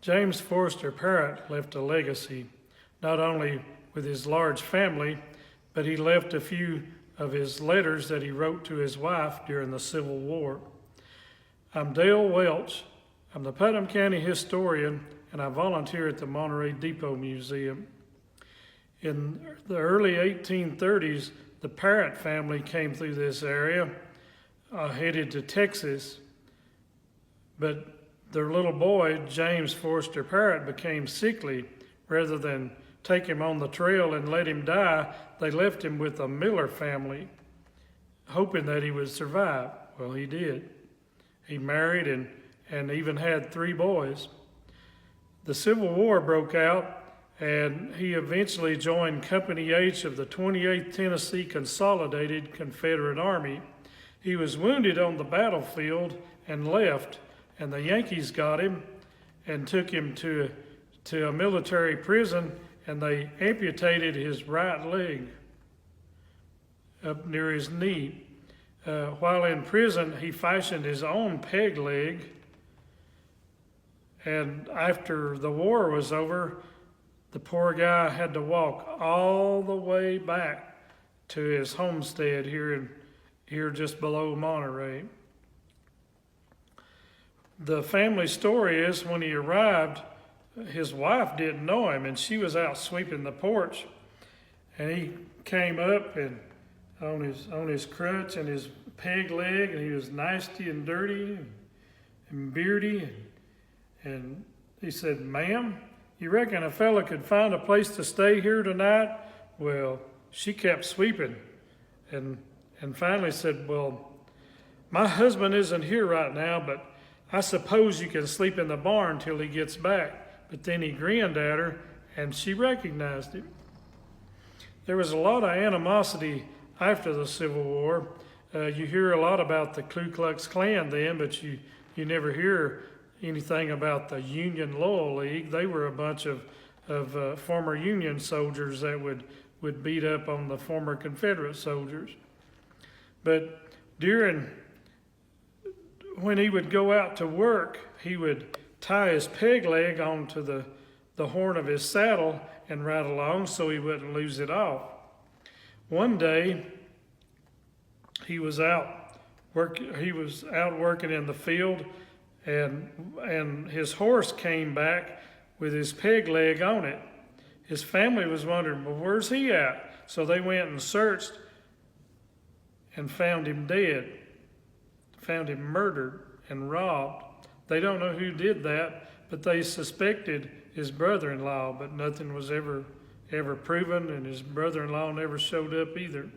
James Forrester Parrott left a legacy, not only with his large family, but he left a few of his letters that he wrote to his wife during the Civil War. I'm Dale Welch. I'm the Putnam County historian, and I volunteer at the Monterey Depot Museum. In the early 1830s, the Parrott family came through this area, headed to Texas, but their little boy, James Forrester Parrott, became sickly. Rather than take him on the trail and let him die, they left him with the Miller family, hoping that he would survive. Well, he did. He married and even had 3 boys. The Civil War broke out, and he eventually joined Company H of the 28th Tennessee Consolidated Confederate Army. He was wounded on the battlefield and left, and the Yankees got him and took him to a military prison, and they amputated his right leg up near his knee. While in prison, he fashioned his own peg leg, and after the war was over, the poor guy had to walk all the way back to his homestead here just below Monterey. The family story is when he arrived, his wife didn't know him, and she was out sweeping the porch, and he came up and on his crutch and his peg leg, and he was nasty and dirty and beardy, and he said, "Ma'am, you reckon a fella could find a place to stay here tonight?" Well, she kept sweeping and finally said, "Well, my husband isn't here right now, but I suppose you can sleep in the barn till he gets back." But then he grinned at her, and she recognized him. There was a lot of animosity after the Civil War. You hear a lot about the Ku Klux Klan then, but you never hear anything about the Union Loyal League. They were a bunch of former Union soldiers that would beat up on the former Confederate soldiers. But when he would go out to work, he would tie his peg leg onto the horn of his saddle and ride along so he wouldn't lose it off. One day, he was out working in the field, and his horse came back with his peg leg on it. His family was wondering, well, where's he at? So they went and searched and found him dead, found him murdered and robbed. They don't know who did that, but they suspected his brother-in-law, but nothing was ever proven, and his brother-in-law never showed up either.